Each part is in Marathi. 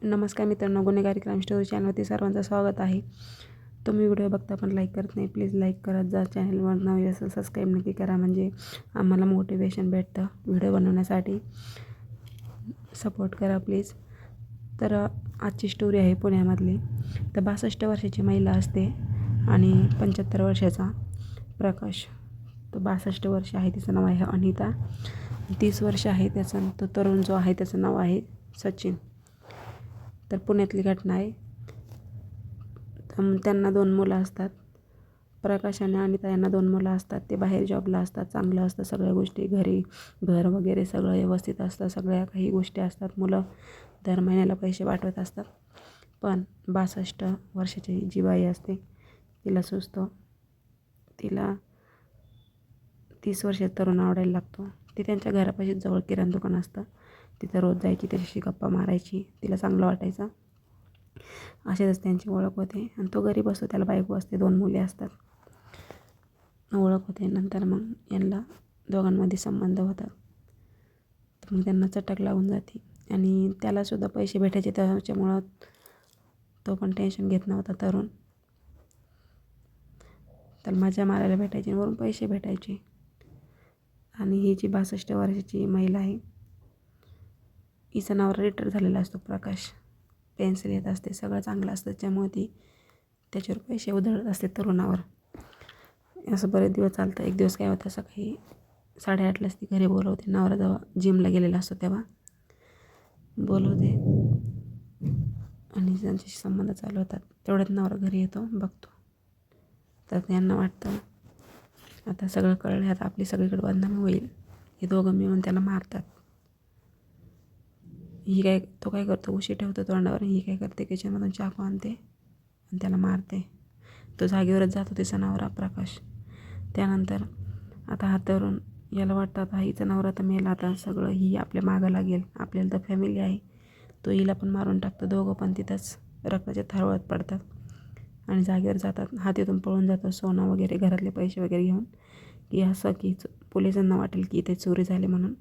नमस्कार मित्रांनो, गुन्हेगारी क्राईम स्टोरी चॅनलवरती सर्वांचं स्वागत आहे. तुम्ही व्हिडिओ बघता पण लाईक करत नाही, प्लीज लाईक करत जा. चॅनलवर नवीन असेल सबस्क्राईब नक्की करा, म्हणजे आम्हाला मोटिवेशन भेटतं व्हिडिओ बनवण्यासाठी. सपोर्ट करा प्लीज. तर आजची स्टोरी आहे पुण्यामधली. तर 62 वर्षाची महिला असते आणि 75 वर्षाचा प्रकाश. तो 62 वर्ष आहे, तिचं नाव आहे अनिता. 30 वर्ष आहे त्याचं. तो तरुण जो आहे त्याचं नाव आहे सचिन. तर पुण्यातली घटना आहे. त्यांना 2 मुलं असतात. प्रकाश आणि अनिता यांना 2 मुलं असतात. ते बाहेर जॉबला असतात. चांगलं असतं सगळ्या गोष्टी, घर वगैरे सगळं व्यवस्थित असतं. सगळ्या काही गोष्टी असतात. मुलं दर महिन्याला पैसे पाठवत असतात. पण 62 वर्षाची जी बाई असते तिला सुचतं, तिला 30 वर्षाचा तरुण आवडायला लागतो. ती त्यांच्या घरापाशी जवळ किराणा दुकान असतं, तिथं रोज जायची, त्याच्याशी गप्पा मारायची. तिला चांगलं वाटायचं. असेच त्यांची ओळख होते. आणि तो गरीब असतो, त्याला बायको असते, 2 मुले असतात. ओळख होते. नंतर मग यांना दोघांमध्ये संबंध होतात. तर मग त्यांना चटक लागून जाते. आणि त्यालासुद्धा पैसे भेटायचे, त्याच्यामुळं तो पण टेन्शन घेत नव्हता तरुण. तर मजा मारायला भेटायची, वरून पैसे भेटायचे. आणि ही जी 62 वर्षाची महिला आहे, हिचं नाव रिटायर झालेलं असतो प्रकाश. पेन्सिल येत असते, सगळं चांगलं असतं, त्याच्यामुळे ती त्याच्यावर पैसे उधळत असते तरुणावर. असं बरेच दिवस चालतं. एक दिवस काय होतं, सकाळी 8:30लाच ती घरी बोलवते. नवरा जेव्हा जिमला गेलेला असतो तेव्हा बोलवते आणि त्यांच्याशी संबंध चालू होतात. तेवढ्यात नवरा घरी येतो, बघतो. तर त्यांना वाटतं आता सगळं कळलं, आता आपली सगळीकडे बदनामी होईल. हे दोघं मिळून त्याला मारतात. तो काय करतो, उशी ठेवतो तोंडावर. ही काय करते, किचनमधून चाकू आणते आणि त्याला मारते. तो जागेवरच जातो, तिचा नवरा प्रकाश. त्यानंतर आता हा तरुण, याला वाटतं आता हिचा नवरा तर मेला, आता सगळं ही आपल्या मागं लागेल, आपल्याला तर फॅमिली आहे. तो हिला पण मारून टाकतो. दोघं पण तिथंच रक्ताच्या थारोळ्यात पडतात आणि जागेवर जातात. हा तिथून पळून जातो, सोनं वगैरे, घरातले पैसे वगैरे घेऊन, की असं की पोलिसांना वाटेल की इथे चोरी झाली म्हणून.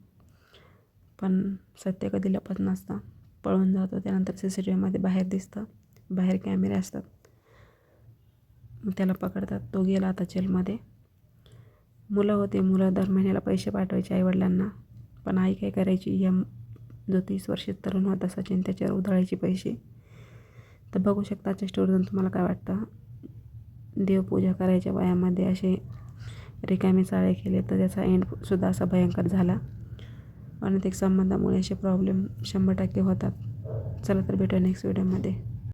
पण सत्य कधी लपत नसतं. पळून जातो. त्यानंतर CCTVमध्ये बाहेर दिसतं, बाहेर कॅमेरे असतात. मग त्याला पकडतात. तो गेला आता जेलमध्ये. मुलं होते, मुलं दर महिन्याला पैसे पाठवायचे आईवडिलांना. पण आई काय करायची, जो 30 वर्षीय तरुण होता सचिन, त्याच्यावर उधळायचे पैसे. तर बघू शकता आजच्या स्टोरीतून तुम्हाला काय वाटतं. देवपूजा करायच्या वयामध्ये असे रिकामे चाळे केले तर त्याचा एंडसुद्धा असा भयंकर झाला. अनैतिक संबंधामुळे असे प्रॉब्लेम 100% होतात. चला तर भेटूया नेक्स्ट व्हिडिओमध्ये.